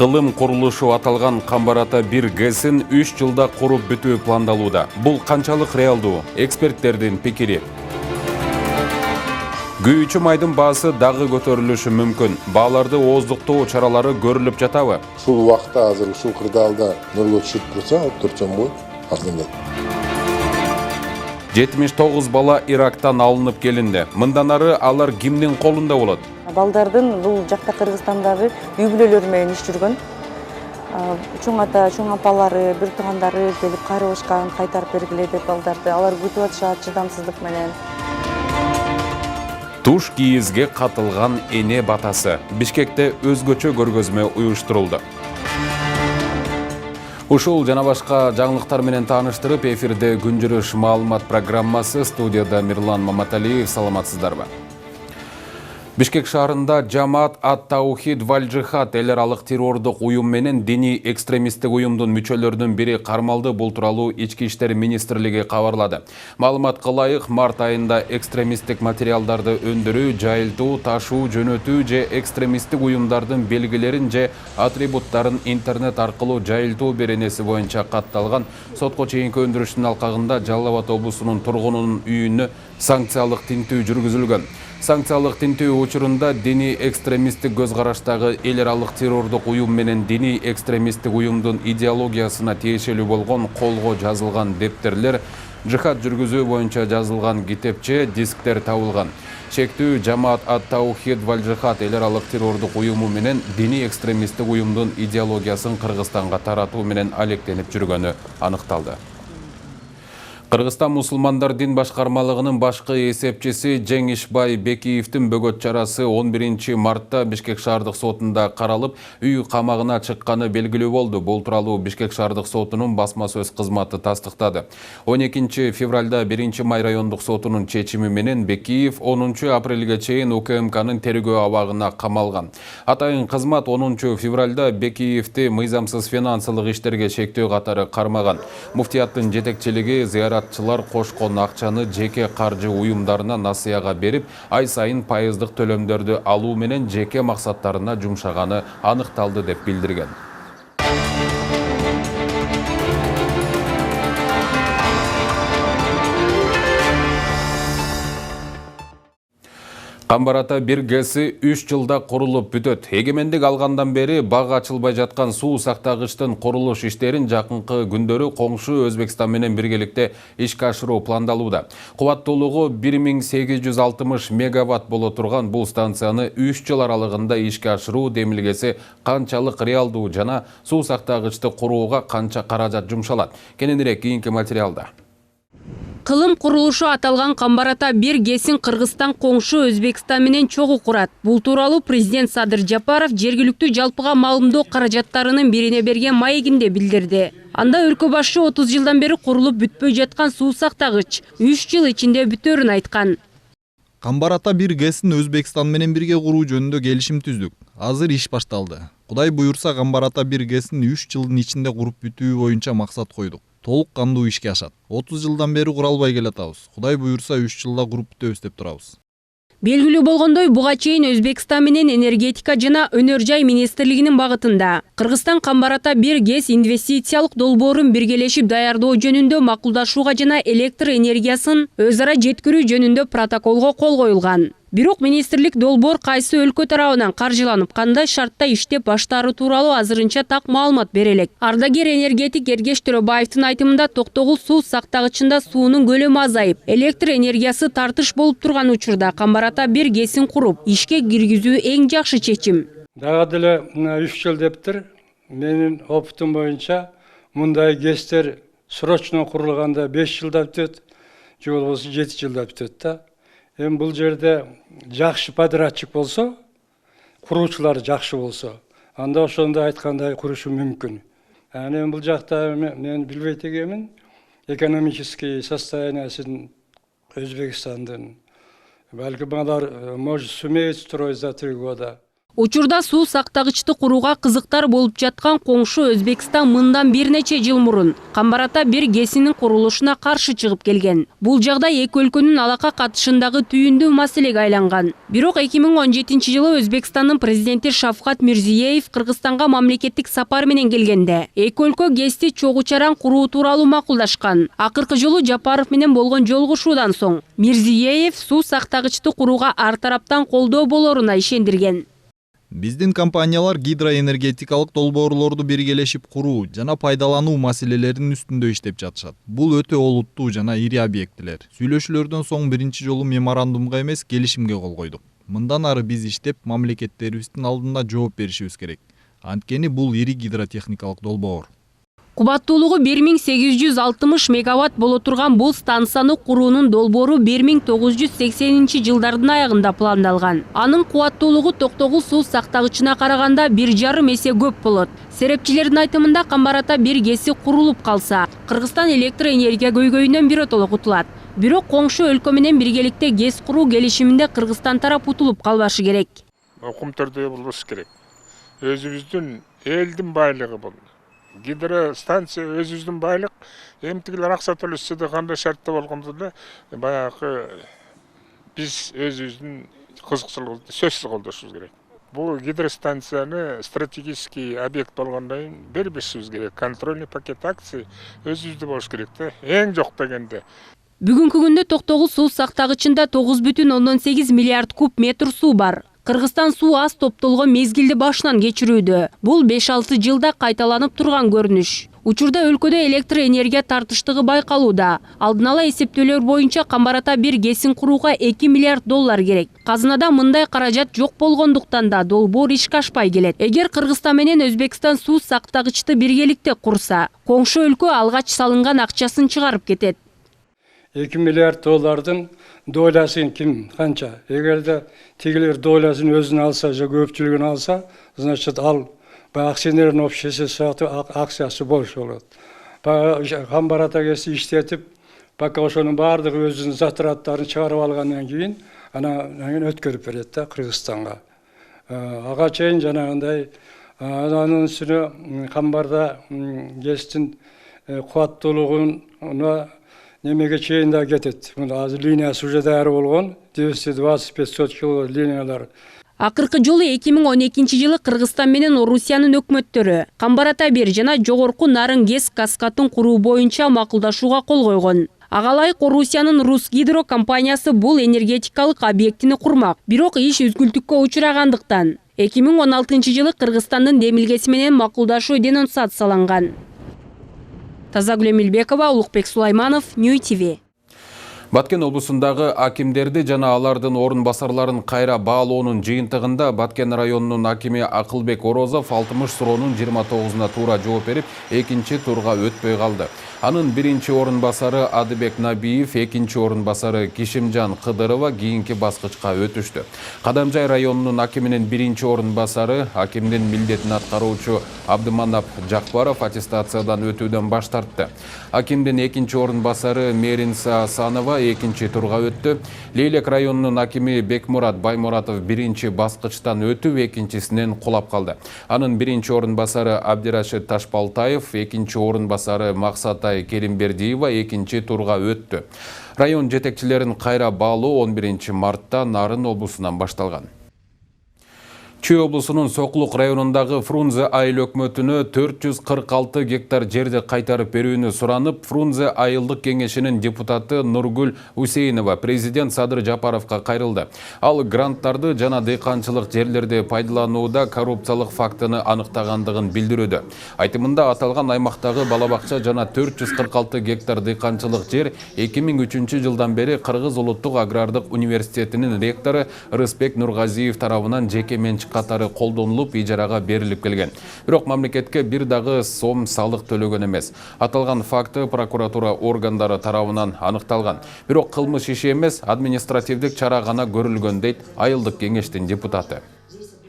Кылым курулушу аталган Камбар-Ата 1 ГЭСин 3 жылда куруп бүтүү пландалууда. Бул канчалык реалдуу? Эксперттердин пикири. Күйүүчү майдын баасы дагы көтөрүлүшү мүмкүн. Бааларды ооздуктоо чаралары көрүлүп жатабы? Ушул убакта азыр ушул кырдаалда нөрлөр түшүп турса, өттөрчөн бой арзандайт. 79 бала Ирактан алынып келинди. Мындан ары алар кимдин колунда болот? Балдардын бул жакта Кыргызстандагы үй бүлөлөр менен иш жүргөн. Чоң ата, чоң апалары, бир туугандары келип кайрылышкан, кайтарып бергиле деп балдарды. Алар күтүп атышат чыдамсыздык менен. Туш кийизге катылган эне батасы. Бишкекте өзгөчө көргөзмө уюштурулду. Ушул жана башка жаңылыктар менен тааныштырып, эфирде күнжүрүш маалымат программасы, студияда Мирлан Маматалиев. Саламатсыздарбы? Бишкек шаарында Жамаат ат-Таухид валь-Джихад эл аралык террордук уюм менен диний экстремисттик уюмдун мүчөлөрүнүн бири кармалды. Бул тууралуу Ички иштер министрлиги кабарлады. Маалыматка ылайык, март айында экстремисттик материалдарды өндүрүү, жайылтуу, ташуу, жөнөтүү же экстремисттик уюмдардын белгилерин же атрибуттарын интернет аркылуу жайылтуу беренеси боюнча катталган сотко чейинки өндүрүштүн алкагында Жалал Абад облусунун тургунунун үйүнө санкциялык тинтүү жүргүзүлгөн. Санкциялык тинтүү учурунда диний экстремисттик көз караштагы эл аралык террордук уюм менен диний экстремисттик уюмдун идеологиясына тиешелүү болгон колго жазылган дептерлер, жихад жүргүзүү боюнча жазылган китепче, дисктер табылган. Чектүү Жамаат ат-Таухид валь-Джихад эл аралык террордук уюму менен диний экстремисттик уюмдун идеологиясын Кыргызстанга таратуу менен алектенип жүргөнү аныкталды. Кыргызстан мусулмандар дин башкармалыгынын башкы эсепчиси Жеңишбай Бекиевдин бөгөт чарасы 11 мартта Бишкек шаардык сотунда каралып, үй камагына чыкканы белгилүү болду. Бул тууралуу Бишкек шаардык сотунун басма сөз кызматы тастыктады. 12 февралда 1 май райондук сотунун чечими менен Бекиев 10 апрелге чейин УКМКнын тергөө абагына камалган. Атайын кызмат 10 февралда Бекиевди мыйзамсыз финансылык иштерге чектөө катары кармаган. Муфтияттын жетекчилиги зыяратчылар кошкон акчаны жеке каржы уюмдарына насыяга берип, ай сайын пайыздык төлөмдөрдү алуу менен жеке максаттарына жумшаганы аныкталды деп билдирген. Камбар-Ата 1 ГЭСи 3 жылда курулуп бүтөт. Эгемендик алгандан бери бага ачылбай жаткан суу сактагычтын курулуш иштерин жакынкы күндөрү коңшу Өзбекстан менен биргеликте ишке ашыруу пландалууда. Кубаттуулугу 1860 мегаватт боло турган бул станцияны 3 жыл аралыгында ишке ашыруу демилгеси канчалык реалдуу жана суу сактагычты курууга канча каражат жумшалат? Кененирээк кийинки материалда. Кылым курулушу аталган Камбар-Ата 1 ГЭСин Кыргызстан коңшу Өзбекстан менен чогуу курат. Бул тууралуу президент Садыр Жапаров жергиликтүү жалпыга маалымдоо каражаттарынын бирине берген маегинде билдирди. Анда өлкө башы 30 жылдан бери курулуп бүтпөй жаткан суу сактагыч 3 жыл ичинде бүтөрүн айткан. Камбар-Ата 1 ГЭСин Өзбекстан менен бирге куруу жөнүндө келишим түздүк. Азыр иш башталды. Кудай буйрса Камбар-Ата 1 ГЭСин 3 жылдын ичинде куруп бүтүү боюнча максат койдук. Толук кандуу ишке ашат. 30 жылдан бери куралбай келатабыз. Кудай буйрса 3 жылда куруп бүтөбүз деп турабыз. Белгилүү болгондой, буга чейин Өзбекстан менен энергетика жана өнөр жай министрлигинин багытында Кыргызстан Камбар-Ата 1 ГЭС инвестициялык долбоорун биргелешип даярдоо жөнүндө макулдашууга жана электр энергиясын өз ара жеткирүү жөнүндө протоколго кол коюлган. Бирок министрлик долбоор кайсы өлкө тарабынан каржыланып, кандай шартта иштеп баштаары тууралуу азырынча так маалымат бере элек. Ардагер энергетик Эргеш Төрөбаевдин айтымында Токтогул суу сактагычында суунун көлөмү азайып, электр энергиясы тартыш болуп турган учурда Камбар-Ата 1 ГЭСин куруп, ишке киргизүү эң жакшы чечим. Дагы деле 3 жыл дептир. Менин опытым боюнча мындай ГЭСтер срочно курулганда 5 жылда бүтөт, же болбосо 7 жылда бүтөт да. Бул жерде жакшы подрядчик болсо, куруучулар жакшы болсо, анда ошондой айткандай курушу мүмкүн. Бул жакта мен билбейт экенмин, экономический состояниясын Өзбекстандын. Балким алар может сумеют строить за 3 года. Учурда суу сактагычты курууга кызыктар болуп жаткан коңшу Өзбекстан мындан бир нече жыл мурун Камбар-Ата 1 ГЭСинин курулушуна каршы чыгып келген. Бул жагдай эки өлкөнүн алака катышындагы түйүндүү маселеге айланган. Бирок 2017-жылы Өзбекстандын президенти Шавкат Мирзиеев Кыргызстанга мамлекеттик сапар менен келгенде эки өлкө ГЭСти чогуу чаран куруу тууралуу макулдашкан. Акыркы жолу Жапаров менен болгон жолугушуудан соң Мирзиеев суу сактагычты курууга ар тараптан колдоо болоруна ишендирген. Биздин компаниялар гидроэнергетикалык долбоорлорду биргелешип куруу жана пайдалануу маселелеринин үстүндө иштеп жатышат. Бул өтө олуттуу жана ири объектилер. Сүйлөшүүлөрдөн соң биринчи жолу меморандумга эмес, келишимге кол койдук. Мындан ары биз иштеп, мамлекеттерибиздин алдында жооп беришибиз керек. Анткени бул ири гидротехникалык долбоор. Кубаттуулугу 1860 мегаватт боло турган бул станцияны куруунун долбоору 1980-жылдардын аягында пландалган. Анын кубаттуулугу токтогул суу сактагычына караганда 1,5 эсе көп болот. Серепчилердин айтымында Камбар-Ата 1 ГЭСи курулуп калса, Кыргызстан электр энергия көйгөйүнөн биротоло утулат. Бирок коңшу өлкө менен биргеликте ГЭС куруу келишиминде Кыргызстан тарап утулуп калбашы керек. Окум түрдө болбошу керек. Өзүбүздүн элдин байлыгы бул. Гидростанция өзүбүздүн байлык, эмтигилер акча төлөшсө да кандай шартта болгондо да баягы биз өзүбүздүн кызыкчылыгыбызды сөзсүз колдошубуз керек. Бул гидростанцияны стратегический объект болгондон кийин бербешибиз керек. Контрольный пакет акций өзүбүздө болуш керек да. Эң жок дегенде. Бүгүнкү күндө токтогул суу сактагычында 9,8 миллиард куб метр суу бар. Кыргызстан суу аз топтолгон мезгилди башынан кечирүүдө. Бул 5-6 жылда кайталанып турган көрүнүш. Учурда өлкөдө электр энергия тартыштыгы байкалууда. Алдын ала эсептөөлөр боюнча Камбар-Ата 1 ГЭСин курууга 2 миллиард доллар керек. Казынада мындай каражат жок болгондуктан да долбоор ишке ашпай келет. Эгер Кыргызстан менен Өзбекстан суу сактагычты биргеликте курса, коңшу өлкө алгач салынган акчасын чыгарып кетет. 2 миллиард доллардын долясын ким канча? Эгерде тигилер долясын өзүн алса же көпчүлүгүн алса, значит ал акционердин обществосу акциясы болуш болот. Камбар-Ата ГЭСи иштетип, пока ошонун баардыгы өзүнүн затраттарын чыгарып алгандан кийин анан өткөрүп берет да Кыргызстанга. Ага чейин жанагындай анын үстүнө Камбарда ГЭСтин кубаттуулугуна немеге чейин да кетет. Азыр линиясы уже даяр болгон, 220-500 кило линиялар. Акыркы жолу 2012-жылы Кыргызстан менен Орусиянын өкмөттөрү Камбар-Ата 1 жана жогорку Нарын ГЭС каскатын куруу боюнча макулдашууга кол койгон. Ага ылайык Орусиянын Русгидро компаниясы бул энергетикалык объектини курмак. Бирок иш үзгүлтүккө учурагандыктан 2016-жылы Кыргызстандын демилгеси менен макулдашуу денонсацияланган. Тазагүл Эмилбекова, Улукбек Сулайманов, Нью ТВ. Баткен облусундагы акимдерди жана алардын орун басарларын кайра баалоонун жыйынтыгында Баткен районунун акими Акылбек Орозов 60 суроонун 29-на туура жооп берип, экинчи турга өтпөй калды. Анын биринчи орун басары Адыбек Набиев, экинчи орун басары Кишимжан Кыдырова кийинки баскычка өтүштү. Кадамжай районунун акиминин биринчи орун басары акимдин милдетин аткаруучу Абдыманап Жакбаров аттестациядан өтүүдөн баш тартты. Акимдин экинчи орун басары Меринса Асанова экинчи турга өттү. Лейлек районунун акими Бекмурат Баймуратов биринчи баскычтан өтүп, экинчисинен кулап калды. Анын биринчи орун басары Абдирашид Ташбалтаев, экинчи орун басары Максатай Керимбердиева экинчи турга өттү. Район жетекчилерин кайра баалоо 11 мартта Нарын облусунан башталган. Чүй облусунун Сокулук районундагы Фрунзе айыл өкмөтүнө 446 гектар жерди кайтарып берүүнү суранып, Фрунзе айылдык кеңешинин депутаты Нургүл Усейнова президент Садыр Жапаровка кайрылды. Ал гранттарды жана дыйканчылык жерлерди пайдаланууда коррупциялык фактыны аныктагандыгын билдирүүдө. Айтымында аталган аймактагы балабакча жана 446 гектар дыйканчылык жер 2003 жылдан бери Кыргыз улуттук агрардык университетинин ректору Рыспек Нургазиев тарабынан жеке менчик катары колдонулуп ижарага берилип келген. Бирок мамлекетке бир дагы сом салык төлөгөн эмес. Аталган факты прокуратура органдары тарабынан аныкталган. Бирок кылмыш иши эмес, административдик чара гана көрүлгөн дейт айылдык кеңештин депутаты.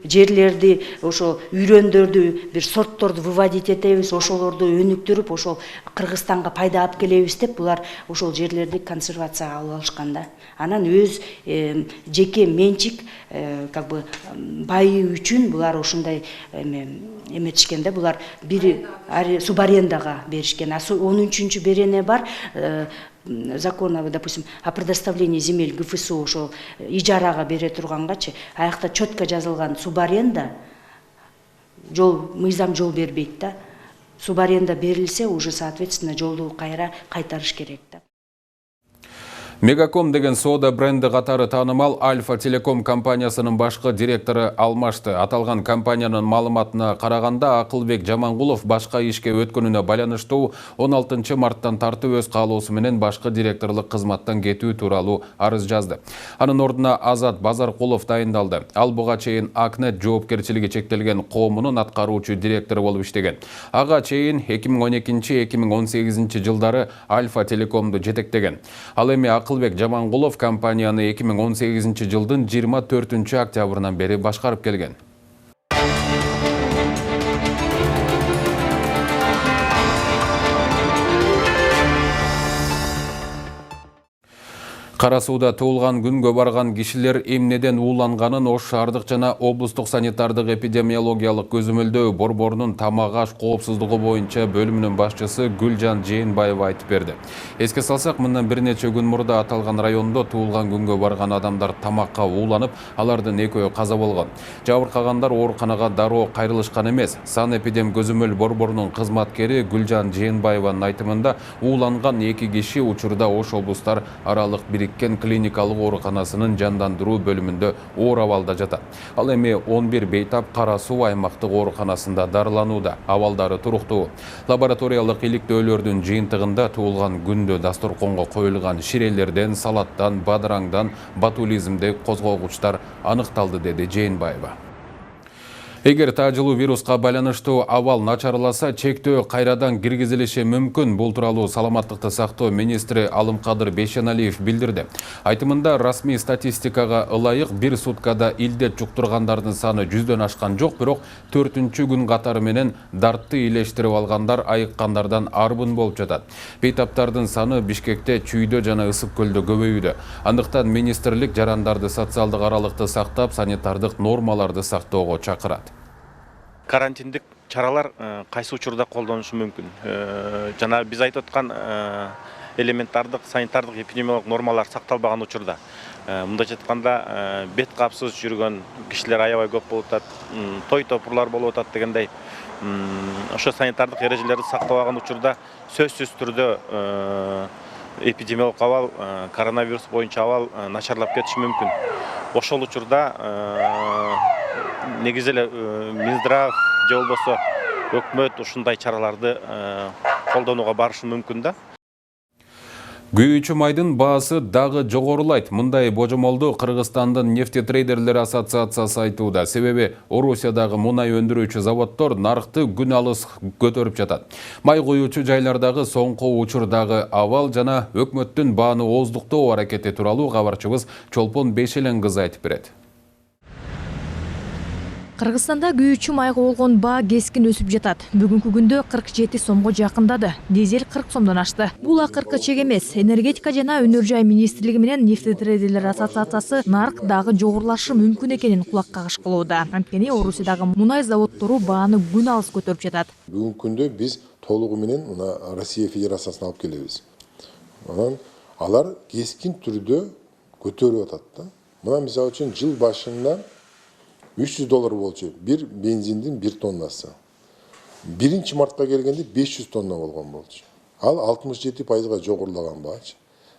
Жерлерди, ошо үйрөндөрдү, бир сортторду выводить этебиз, ошолорду өнүктүрүп, ошол Кыргызстанга пайда алып келебиз деп, булар ошол жерлерди консервацияга алып алышканда. Анан өз жеке менчик как бы байы үчүн булар ушундай эметишкенде булар бири субарендага беришкен. 13-чү берене бар закона, допустим, о предоставлении земель ГФСУ ошо ижарага бере тургангачы, аякта четко жазылган субаренда мыйзам жол бербейт да. Субаренда берилсе, уже соответственно жолду кайра кайтарыш керек да. Мегаком деген сода бренди катары таанымал Альфа Телеком компаниясынын башкы директору алмашты. Аталган компаниянын маалыматына караганда Акылбек Жамангулов башка ишке өткөнүнө байланыштуу 16 марттан тартып өз каалоосу менен башкы директорлук кызматтан кетүү тууралуу арыз жазды. Анын ордуна Азат Базаркулов дайындалды. Ал буга чейин Акнет жоопкерчилиги чектелген коомунун аткаруучу директору болуп иштеген. Ага чейин 2012-2018 жылдары Альфа Телекомду жетектеген. Ал эми Акылбек Жамангулов компанияны 2018 жылдын 24 октябрынан бери башкарып келген. Кара сууда туулган күнгө барган кишилер эмнеден ууланганын Ош шаардык жана облустук санитардык эпидемиологиялык көзөмөлдөө борборунун тамак аш коопсуздугу боюнча бөлүмүнүн башчысы Гүлжан Жээнбаева айтып берди. Эске салсак, мындан бир нече күн мурда аталган райондо туулган күнгө барган адамдар тамакка ууланып, алардын экөө каза болгон. Жабыркагандар ооруканага дароо кайрылышкан эмес. Санэпидем көзөмөл борборунун кызматкери Гүлжан Жээнбаеванын айтымында ууланган 2 киши учурда Ош облустар аралык Бириккен клиникалык ооруканасынын жандандыруу бөлүмүндө оор абалда жатат. Ал эми 11 бейтап Кара суу аймактык ооруканасында дарыланууда. Абалдары туруктуу. Лабораториялык иликтөөлөрдүн жыйынтыгында туулган күндө дасторконго коюлган ширелерден, салаттан, бадыраңдан ботулизмдеги козгогучтар аныкталды, деди Жээнбаева. Эгер таажылуу вируска байланыштуу абал начарласа, чектөө кайрадан киргизилиши мүмкүн. Бул тууралуу саламаттыкты сактоо министри Алымкадыр Бейшеналиев билдирди. Айтымында расмий статистикага ылайык бир суткада илдет жуктургандардын саны 100дөн ашкан жок, бирок 4-күн катары менен дартты илештирип алгандар айыккандардан арбын болуп жатат. Бейтаптардын саны Бишкекте, Чүйдө жана Ысык көлдө көбөйүүдө. Андыктан министрлик жарандарды социалдык аралыкты сактап, санитардык нормаларды сактоого чакырат. Карантиндик чаралар кайсы учурда колдонулушу мүмкүн. Жана биз айтып аткан элементардык, санитардык, эпидемиологик нормалар сакталбаган учурда, мындай жатканда бет капсыз жүргөн кишилер аябай көп болуп атат, той топурлар болуп атат дегендей. Ошо санитардык эрежелерди сактабаган учурда сөзсүз түрдө эпидемиологик абал, коронавирус боюнча абал начарлап кетиши мүмкүн. Ошол учурда негизи эле Минздрав же болбосо өкмөт ушундай чараларды колдонууга барышы мүмкүн да. Күйүүчү майдын баасы дагы жогорулайт. Мындай божомолду Кыргызстандын нефтетрейдерлер ассоциациясы айтууда. Себеби Орусиядагы мунай өндүрүүчү заводдор нарыкты күн алыс көтөрүп жатат. Май куюучу жайлардагы соңку учурдагы абал жана өкмөттүн бааны ооздуктоо аракети тууралуу кабарчыбыз Чолпон Бейшелен кызы айтып берет. Кыргызстанда күйүүчү майга болгон баа кескин өсүп жатат. Бүгүнкү күндө 47 сомго жакындады. Дизель 40 сомдон ашты. Бул акыркы чек эмес. Энергетика жана өнөр жай министрлиги менен нефтетрейдерлер ассоциациясы нарк дагы жогорулашы мүмкүн экенин кулак кагыш кылууда. Анткени Орусиядагы мунай заводдору бааны күн алыс көтөрүп жатат. Бүгүнкү күндө биз толугу менен Россия Федерациясына алып келебиз. Алар кескин түрдө көтөрүп атат да. Мына мисалы үчүн жыл башында $300 болчу бир бензиндин 1 тоннасы. 1 мартка келгенде 500 тонна болгон болчу. Ал 67%га жогорулаган баачы.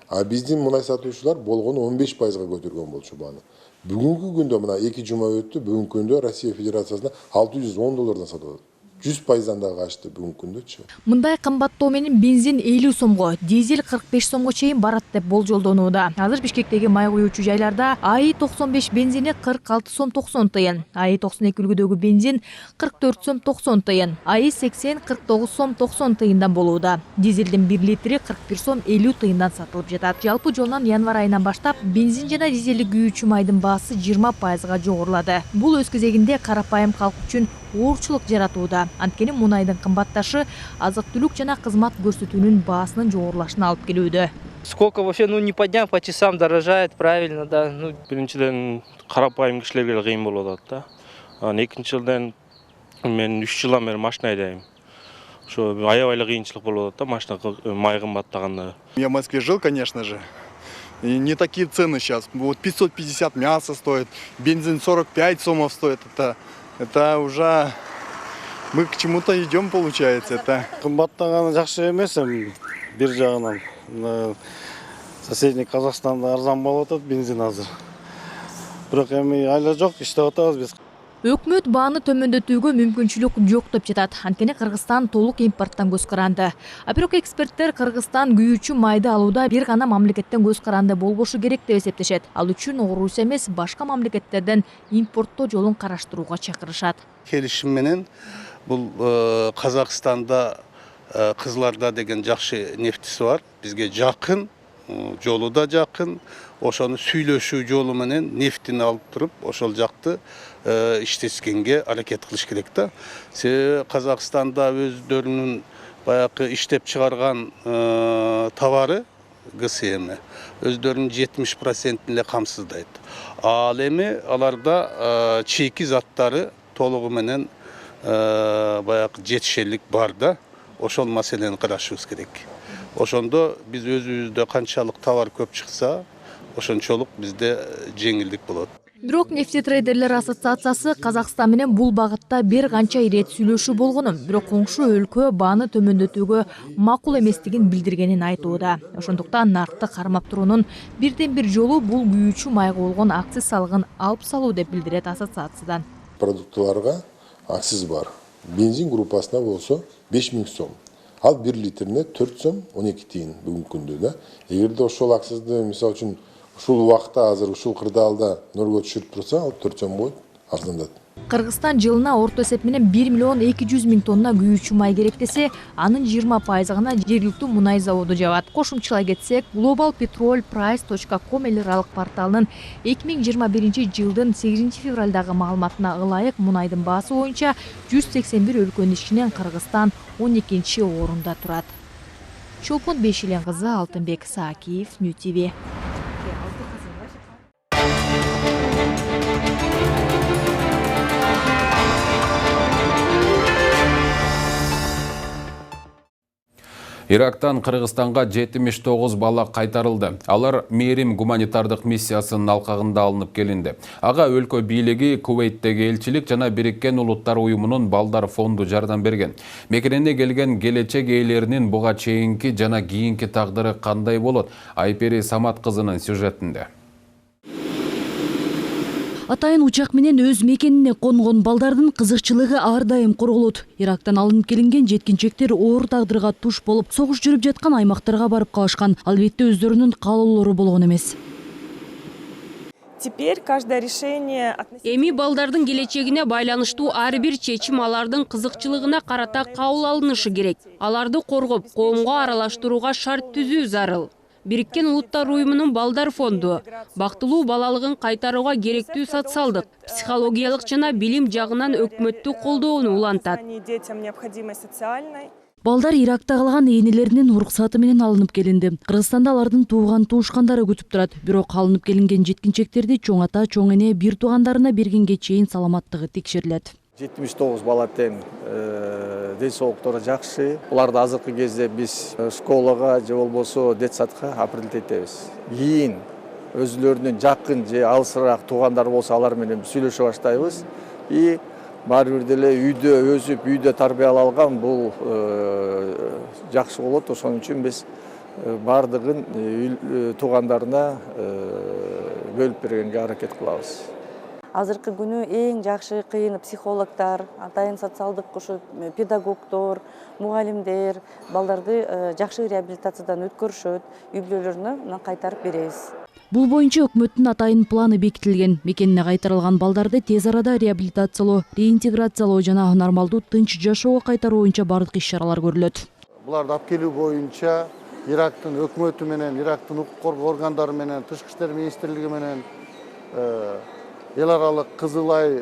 А биздин мунай сатуучулар болгону 15%га көтөргөн болчу бааны. Бүгүнкү күндө мына 2 жума өттү, бүгүнкү күндө Россия Федерациясына $610 сатып атат. 100%дан дагы ашты бүгүнкү күндөчү. Мындай кымбаттоо менен бензин 50 сомго, дизель 45 сомго чейин барат деп болжолдонууда. Азыр Бишкектеги май куюучу жайларда АИ 95 бензини 46 сом 90 тыйын, АИ 92 үлгүдөгү бензин 44 сом 90 тыйын, АИ 80 49 сом 90 тыйындан болууда. Дизелдин 1 литри 41 сом 50 тыйындан сатылып жатат. Жалпы жылнан январь айынан баштап бензин жана дизелдик күйүүчү майдын баасы 20%га жогорулады. Бул өз кезегинде карапайым калк үчүн оорчулук жаратууда. Анткени мунайдын кымбатташы азык-түлүк жана кызмат көрсөтүүнүн баасынын жогорулашына алып келүүдө. Сколько вообще, ну не по дням, по часам дорожает, правильно, да. Ну, Биринчиден карапайым кишилерге кыйын болуп атат да. Анан экинчиден мен 3 жылдан бери машина айдайм. Ошо аябай эле кыйынчылык болуп атат да, машина май кымбаттаганда. Я в Москве жил, конечно же. И не такие цены сейчас. Вот 550 мясо стоит, бензин 45 сомов стоит. Это уже мы к чему-то идем, получается. Это Кымбаттаганы жакшы эмес, бир жагынан. Соседний Казахстанда арзан болуп атат бензин азыр. Бирок эми айла жок, иштеп атабыз биз. Өкмөт бааны төмөндөтүүгө мүмкүнчүлүк жок деп жатат. Анткени Кыргызстан толук импорттан көз каранды. А бирок эксперттер Кыргызстан күйүүчү майды алууда бир гана мамлекеттен көз каранды болбошу керек деп эсептешет. Ал үчүн Орусия эмес, башка мамлекеттерден импорттоо жолун караштырууга чакырышат. Келишим менен бул Казакстанда Кызыларда деген жакшы нефтиси бар. Бизге жакын, жолу да жакын. Ошону сүйлөшүү жолу менен нефтини алып туруп, ошол жакты иштескенге аракет кылыш керек да. Себеби Казакстанда өздөрүнүн баягы иштеп чыгарган товары ГСМ өздөрүнүн 70% эле камсыздайт. Ал эми аларда чийки заттары толугу менен баягы жетишерлик бар да. Ошол маселени карашыбыз керек. Ошондо биз өзүбүздө канчалык товар көп чыкса, ошончолук бизде жеңилдик болот. Бирок нефтетрейдерлер ассоциациясы Казакстан менен бул багытта бир канча ирет сүйлөшүү болгонун, бирок коңшу өлкө бааны төмөндөтүүгө макул эместигин билдиргенин айтууда. Ошондуктан наркты кармап туруунун бирден бир жолу бул күйүүчү майга болгон акциз салыгын алып салуу деп билдирет ассоциациядан. Продуктларга акциз бар. Бензин группасына болсо 5000 сом. Ал 1 литрине 4 сом 12 тиын бүгүнкү күндө да. Эгерде ошол акцизди мисалы үчүн ушул убакта азыр ушул кырдаалда нөлгө түшүрүп турса, ал 4 сом болот, арзандат. Кыргызстан жылына орто эсеп менен 1 миллион 200 миң тонна күйүүчү май керек десе, анын 20% гана жергиликтүү мунай заводу жабат. Кошумчалай кетсек, globalpetrolprice.com эл аралык порталынын 2021 жылдын 8 февралдагы маалыматына ылайык мунайдын баасы боюнча 181 өлкөнүн ичинен Кыргызстан 12-орунда турат. Чолпон Бешилен кызы, Алтынбек Саакиев, Нью ТВ. Ирактан Кыргызстанга 79 бала кайтарылды. Алар Мээрим гуманитардык миссиясынын алкагында алынып келинди. Ага өлкө бийлиги, Кувейттеги элчилик жана Бириккен Улуттар уюмунун балдар фонду жардам берген. Мекенене келген келечек ээлеринин буга чейинки жана кийинки тагдыры кандай болот? Айпери Самат кызынын сюжетинде. Атайын учак менен өз мекенине конгон балдардын кызыкчылыгы ар дайым корголот. Ирактан алынып келинген жеткинчектер оор тагдырга туш болуп, согуш жүрүп жаткан аймактарга барып калышкан. Албетте өздөрүнүн каалоолору болгон эмес. Теперь каждое решение... Эми балдардын келечегине байланыштуу ар бир чечим алардын кызыкчылыгына карата кабыл алынышы керек. Аларды коргоп, коомго аралаштырууга шарт түзүү зарыл. Бириккен Улуттар уюмунун балдар фонду бактылуу балалыгын кайтарууга керектүү социалдык, психологиялык жана билим жагынан өкмөттү колдоону улантат. Балдар Иракта калган ийнелеринин уруксаты менен алынып келинди. Кыргызстанда алардын тууган туушкандары күтүп турат. Бирок алынып келинген жеткинчектерди чоң ата, чоң эне бир туугандарына бергенге чейин саламаттыгы текшерилет. 79 бала тең ден соолуктары жакшы. Буларды азыркы кезде биз школага же болбосо детсадка апрелдет этебиз. Кийин өзүлөрүнүн жакын же алысыраак туугандар болсо алар менен сүйлөшө баштайбыз. И баары бир деле үйдө өсүп, үйдө тарбиялап алган бул жакшы болот. Ошон үчүн биз бардыгын туугандарына бөлүп бергенге аракет кылабыз. Азыркы күнү эң жакшы кыйын психологдор, атайын социалдык педагогдор, мугалимдер балдарды жакшы реабилитациядан өткөрүшөт, үй бүлөлөрүнө кайтарып беребиз. Бул боюнча өкмөттүн атайын планы бекитилген. Мекенине кайтарылган балдарды тез арада реабилитациялоо, реинтеграциялоо жана нормалдуу тынч жашоого кайтаруу боюнча бардык иш-чаралар көрүлөт. Буларды алып келүү боюнча Ирактын өкмөтү менен, Ирактын укук коргоо органдары менен, Тышкы иштер министрлиги менен, эл аралык Кызылай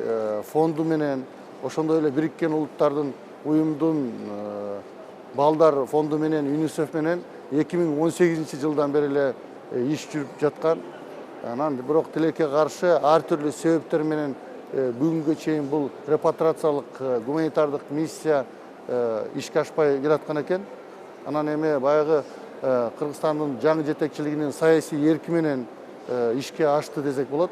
фонду менен, ошондой эле Бириккен Улуттардын уюмдун балдар фонду менен, ЮНИСЕФ менен 2018 жылдан бери эле иш жүрүп жаткан. Анан бирок тилекке каршы ар түрлүү себептер менен бүгүнгө чейин бул репатриациялык гуманитардык миссия ишке ашпай келаткан экен. Анан эми баягы Кыргызстандын жаңы жетекчилигинин саясий эрки менен ишке ашты десек болот.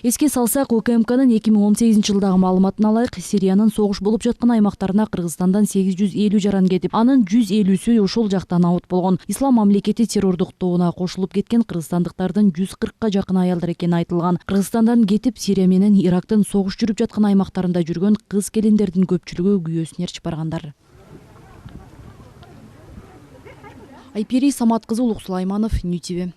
Эске салсак, УКМКнын 2018 жылдагы маалыматына алайык, Сириянын согуш болуп жаткан аймактарына Кыргызстандан 850 жаран кетип, анын 150сү ошол жактан абут болгон. Ислам мамлекети террордук тобуна кошулуп кеткен кыргызстандыктардын 140ка жакын аялдар экени айтылган. Кыргызстандан кетип, Сирия менен Ирактын согуш жүрүп жаткан аймактарында жүргөн кыз-келиндердин көпчүлүгү күйөөсүн ээрчип баргандар. Айпери Самат кызы, Улук Сулайманов, НТВ.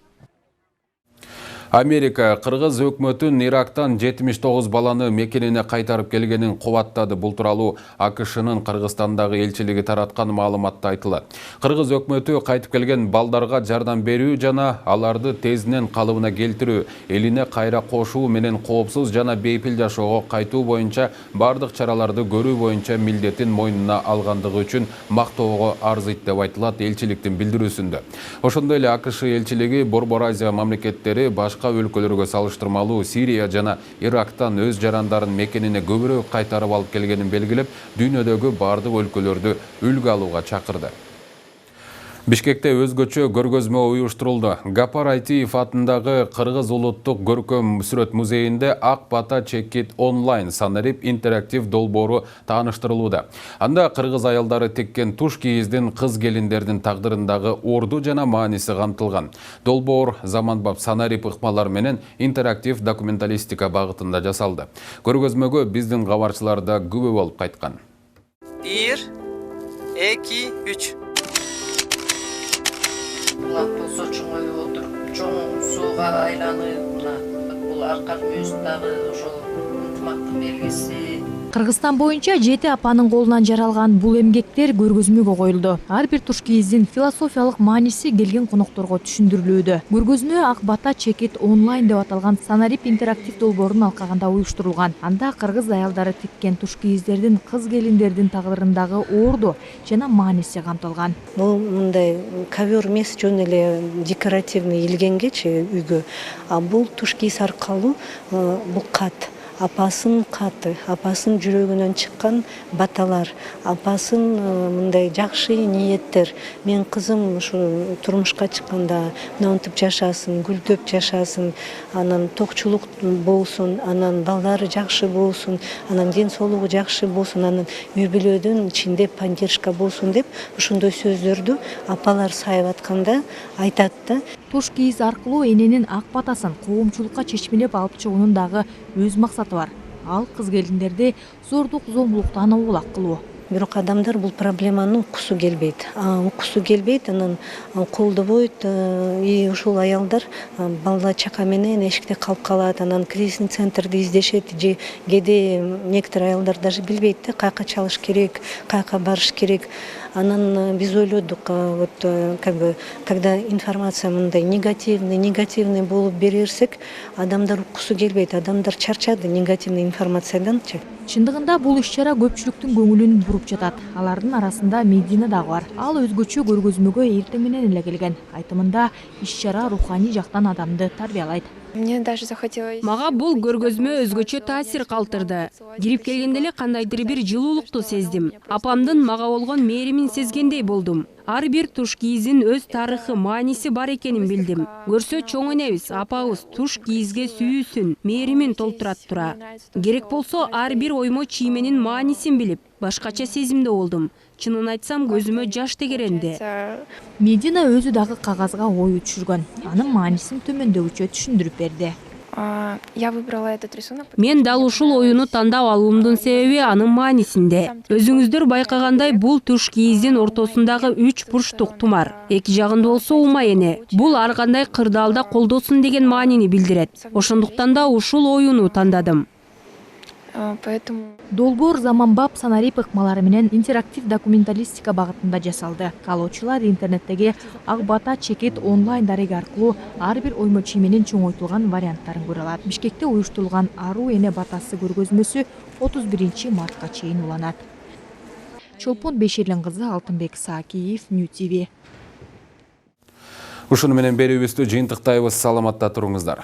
Америка Кыргыз өкмөтүн Ирактан 79 баланы мекенине кайтарып келгенин кубаттады. Бул тууралуу АКШнын Кыргызстандагы элчилиги тараткан маалыматта айтылат. Кыргыз өкмөтү кайтып келген балдарга жардам берүү жана аларды тезинен калыбына келтирүү, элине кайра кошуу менен коопсуз жана бейпил жашоого кайтуу боюнча бардык чараларды көрүү боюнча милдетин мойнуна алгандыгы үчүн мактоого арзыйт деп айтылат элчиликтин билдирүүсүндө. Ошондой эле АКШ элчилиги Борбор Азия мамлекеттери башка өлкөлөргө салыштырмалуу Сирия жана Ирактан өз жарандарын мекенине көбүрөөк кайтарып алып келгенин белгилеп, дүйнөдөгү бардык өлкөлөрдү үлгү алууга чакырды. Бишкекте өзгөчө көргөзмө уюштурулду. Гапар Айтиев атындагы Кыргыз улуттук көркөм сүрөт музейинде Ак бата чекит онлайн санарип интерактив долбоору тааныштырылууда. Анда кыргыз аялдары теккен туш кийиздин кыз-келиндердин тагдырындагы орду жана мааниси камтылган. Долбоор заманбап санарип ыкмалар менен интерактив документалистика багытында жасалды. Көргөзмөгө биздин кабарчылар да күбө болуп кайткан. 1, 2, 3 Булак болсо чоңоюп отуруп, чоң сууга айланып, бул аркар мүйүздагы ошол ынтымактын белгиси. Кыргызстан боюнча 7 апанын колунан жаралган бул эмгектер көргөзмөгө коюлду. Ар бир туш кийиздин философиялык мааниси келген конокторго түшүндүрүлүүдө. Көргөзмө Ак бата чекит онлайн деп аталган санарип интерактив долбоорунун алкагында уюштурулган. Анда кыргыз аялдары тиккен туш кийиздердин кыз-келиндердин тагдырындагы орду жана мааниси камтылган. Бул мындай ковер эмес, жөн эле декоративный илгенгечи үйгө. А бул туш кийиз аркылуу бул кат. Апасын каты, апасын жүрөгүнөн чыккан баталар, апасын мындай жакшы ниеттер. Мен кызым ушу турмушка чыкканда мынтип жашасын, гүлдөп жашасын, анан токчулук болсун, анан балдары жакшы болсун, анан ден соолугу жакшы болсун, анан үй бүлөдүн ичинде поддержка болсун деп ошондой сөздөрдү апалар сайып атканда айтат да. Туш кийиз аркылуу эненин ак батасын коомчулукка чечмелеп алып чыгуунун дагы өз максаты бар. Ал кыз-келиндерди зордук, зомбулуктан оолак кылуу. Бирок адамдар бул проблеманын уккусу келбейт. Уккусу келбейт, анан колдобойт, и ушул аялдар бала чака менен эшикте калып калат, анан кризисный центрди издешет, же кээде некоторые аялдар даже билбейт да, каяка чалыш керек, каяка барыш керек. Анан биз ойлодук, вот как бы когда информация мындай негативный болуп берерсек, адамдар уккусу келбейт, адамдар чарчады негативный информацияданчы. Чындыгында бул иш-чара көпчүлүктүн көңүлүн буруп жатат. Алардын арасында Медина дагы бар. Ал өзгөчө көргөзмөгө эртең менен эле келген. Айтымында иш-чара руханий жактан адамды тарбиялайт. Мага бул көргөзмө өзгөчө таасир калтырды. Кирип келгенде эле кандайдыр бир жылуулукту сездим. Апамдын мага болгон мээримин сезгендей болдум. Ар бир туш кийиздин өз тарыхы, мааниси бар экенин билдим. Көрсө чоң энебиз, апабыз туш кийизге сүйүүсүн, мээримин толтурат тура. Керек болсо ар бир оймо чийменин маанисин билип, башкача сезимде болдум. Чынын айтсам, көзүмө жаш тегеренди. Медина өзү дагы кагазга ой түшүргөн. Анын маанисин төмөндөгүчө түшүндүрүп берди. Мен дал ушул оюну тандап алуумдун себеби анын маанисинде. Өзүңүздөр байкагандай, бул туш кийиздин ортосундагы 3 бурчтук тумар. Эки жагында болсо ума эне. Бул ар кандай кырдаалда колдосун деген маанини билдирет. Ошондуктан да ушул оюну тандадым. Долбоор заманбап санарип ыкмалары менен интерактив документалистика багытында жасалды. Каалоочулар интернеттеги Ак бата чекит онлайн дареги аркылуу ар бир оймо чийменин чоңойтулган варианттарын көрө алат. Бишкекте уюштурулган Аруу эне батасы көргөзмөсү 31 мартка чейин уланат. Чолпон Беширлин кызы, Алтынбек Саакиев, НТВ. Ушуну менен берүүбүздү жыйынтыктайбыз, саламатта туруңуздар.